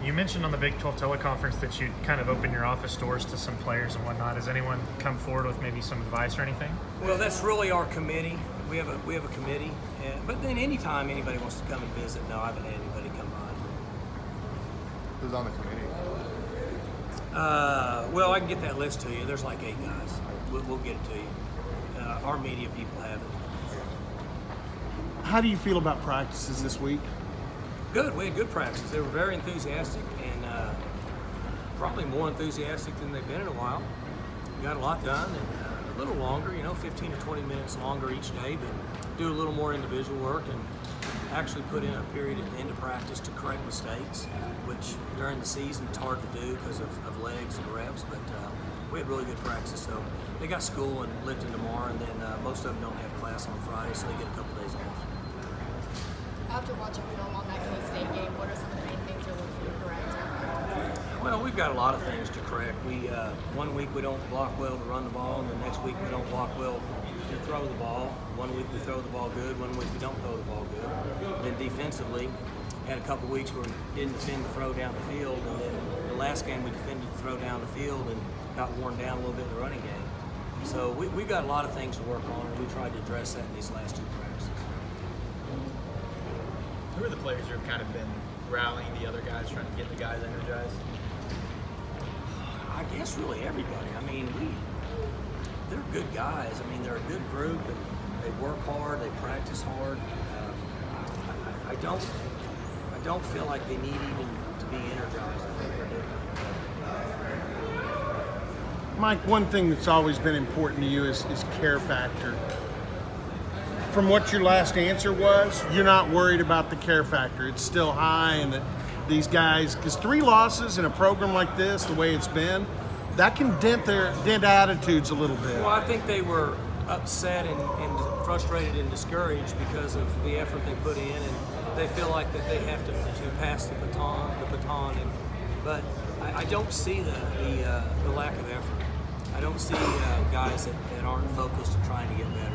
You mentioned on the Big 12 teleconference that you'd kind of open your office doors to some players and whatnot. Has anyone come forward with maybe some advice or anything? Well, that's really our committee. We have a committee, but then anytime anybody wants to come and visit, no, I haven't had anybody come by. Who's on the committee? Well, I can get that list to you. There's like 8 guys. We'll get it to you. Our media people have it. How do you feel about practices this week? Good. We had good practices. They were very enthusiastic and probably more enthusiastic than they've been in a while. We got a lot done and a little longer, 15 to 20 minutes longer each day, but do a little more individual work and actually put in a period at the end of practice to correct mistakes, which during the season it's hard to do because of legs and reps, but we had really good practice. So they got school and lifting tomorrow, and then most of them don't have class on Friday, so they get a couple days off. After watching film on that K-State game, what are some of the main things you're looking to correct? Well, we've got a lot of things to correct. We one week we don't block well to run the ball, and the next week we don't block well to throw the ball. One week we throw the ball good, one week we don't throw the ball good. Then defensively, had a couple weeks where we didn't defend the throw down the field, and then the last game we defended the throw down the field and got worn down a little bit in the running game. So we've got a lot of things to work on, and we tried to address that in these last 2 practices. Who are the players who have kind of been rallying the other guys, trying to get the guys energized? I guess really everybody. I mean, they're good guys. I mean, they're a good group, and they work hard, they practice hard. I don't feel like they need even to be energized. I think they're good. Mike, one thing that's always been important to you is care factor. From what your last answer was, you're not worried about the care factor. It's still high, and that these guys, because 3 losses in a program like this, the way it's been, that can dent attitudes a little bit. Well, I think they were upset and frustrated and discouraged because of the effort they put in, and they feel like that they have to pass the baton. But I don't see the lack of effort. I don't see guys that aren't focused and trying to get better.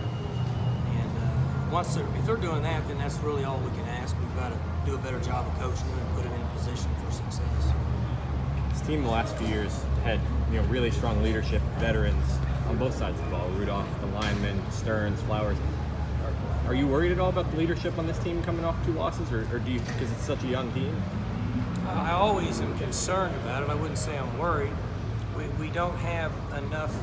If they're doing that, then that's really all we can ask. We've got to do a better job of coaching them and put them in position for success. This team in the last few years had really strong leadership, veterans on both sides of the ball. Rudolph, the linemen, Stearns, Flowers. Are you worried at all about the leadership on this team coming off 2 losses, or do you, because it's such a young team? I always am concerned about it. I wouldn't say I'm worried. We don't have enough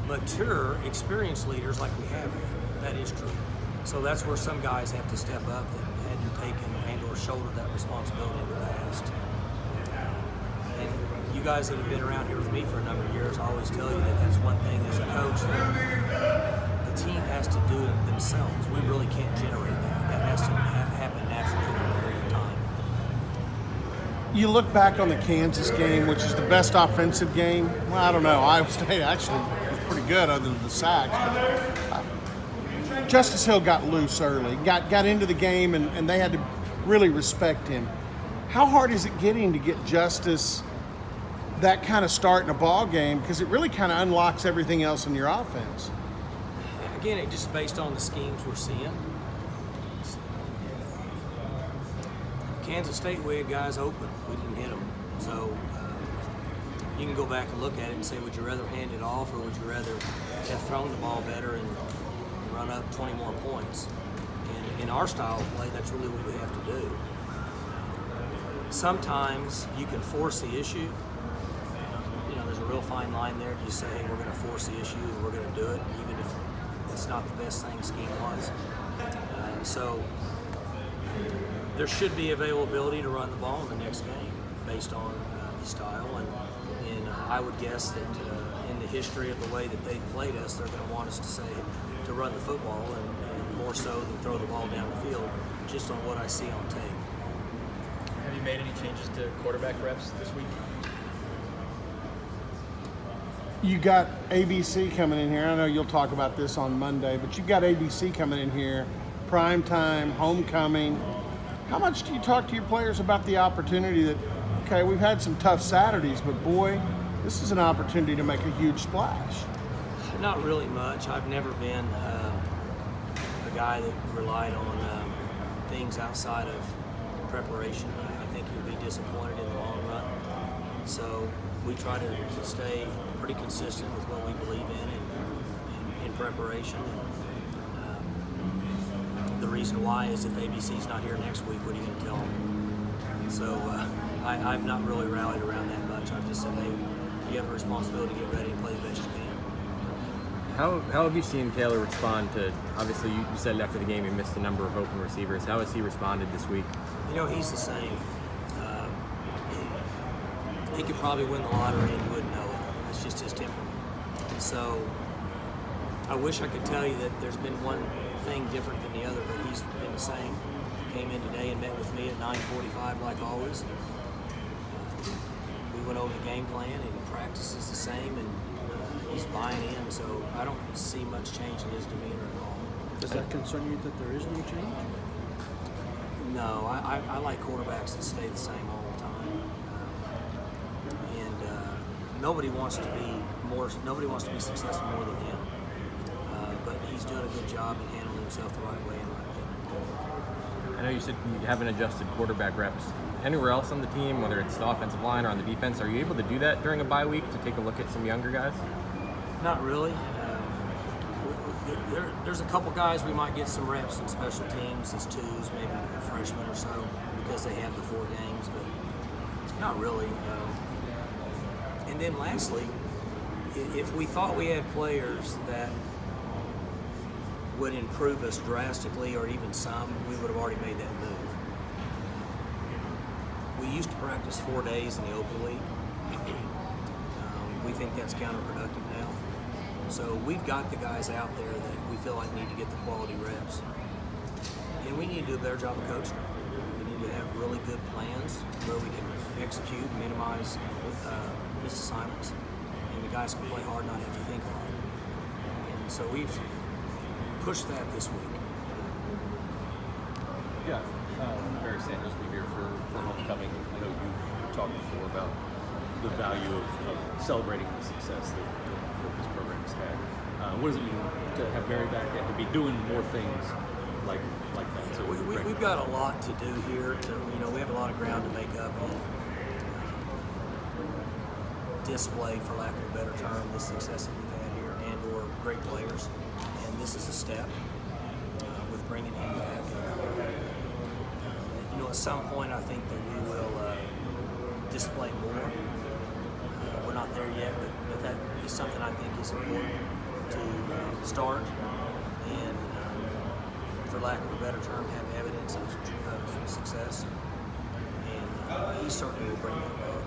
mature, experienced leaders like we have here. That is true. So that's where some guys have to step up that hadn't taken or shouldered that responsibility in the past. And you guys that have been around here with me for a number of years, I always tell you that that's one thing as a coach that the team has to do it themselves. We really can't generate that. That has to happen naturally over a period of time. You look back on the Kansas game, which is the best offensive game. Well, I don't know. Iowa State actually was pretty good other than the sacks. Justice Hill got loose early, got into the game, and they had to really respect him. How hard is it getting to get Justice that kind of start in a ball game? Because it really kind of unlocks everything else in your offense. Again, it's just based on the schemes we're seeing. Kansas State, we had guys open. We didn't hit them. So you can go back and look at it and say, would you rather hand it off, or would you rather have thrown the ball better and run up 20 more points? And in our style of play, that's really what we have to do. Sometimes you can force the issue. There's a real fine line there. You say, hey, we're going to force the issue and we're going to do it, even if it's not the best thing scheme-wise. So there should be availability to run the ball in the next game based on the style. And I would guess that in the history of the way that they've played us, they're going to want us to say to run the football and more so than throw the ball down the field, just on what I see on tape. Have you made any changes to quarterback reps this week? You got ABC coming in here. I know you'll talk about this on Monday, but you've got ABC coming in here, prime time, homecoming. How much do you talk to your players about the opportunity that, okay, we've had some tough Saturdays, but boy, this is an opportunity to make a huge splash? Not really much. I've never been a guy that relied on things outside of preparation. I think you'll be disappointed in the long run. So we try to stay pretty consistent with what we believe in and in preparation. The reason why is if ABC's not here next week, what are you going to tell them? So I've not really rallied around that much. I've just said, hey, you have a responsibility to get ready and play the best you can. How have you seen Taylor respond to, obviously you said after the game he missed a number of open receivers. How has he responded this week? You know, he's the same. He could probably win the lottery and you wouldn't know it. That's just his temperament. So I wish I could tell you that there's been one thing different than the other, but he's been the same. Came in today and met with me at 9:45 like always. We went over the game plan and he practices the same and he's buying in, so I don't see much change in his demeanor at all. Does that concern you that there is no change? No, I like quarterbacks that stay the same all the time. Nobody wants to be successful more than him. But he's doing a good job in handling himself the right way, in my opinion. I know you said you haven't adjusted quarterback reps. Anywhere else on the team, whether it's the offensive line or on the defense, are you able to do that during a bye week to take a look at some younger guys? Not really. There's a couple guys we might get some reps in special teams as twos, maybe a freshman or so, because they have the 4 games, but not really. And then lastly, if we thought we had players that would improve us drastically or even some, we would have already made that move. We used to practice 4 days in the open league. We think that's counterproductive now. So we've got the guys out there that we feel like need to get the quality reps. And we need to do a better job of coaching. We need to have really good plans where we can execute and minimize missed assignments. And the guys can play hard, not have to think hard. And so we've pushed that this week. Yeah, Barry Sanders will be here for homecoming. I know you talked before about the value of celebrating the success that this program has had. What does it mean to have Barry back and to be doing more things like that? So we've got a lot to do here. We have a lot of ground to make up and display, for lack of a better term, the success that we've had here and/or great players. And this is a step with bringing him back. At some point, I think that we will display more. We're not there yet, but that is something I think is important to start and, for lack of a better term, have evidence of success. And he certainly will bring that back.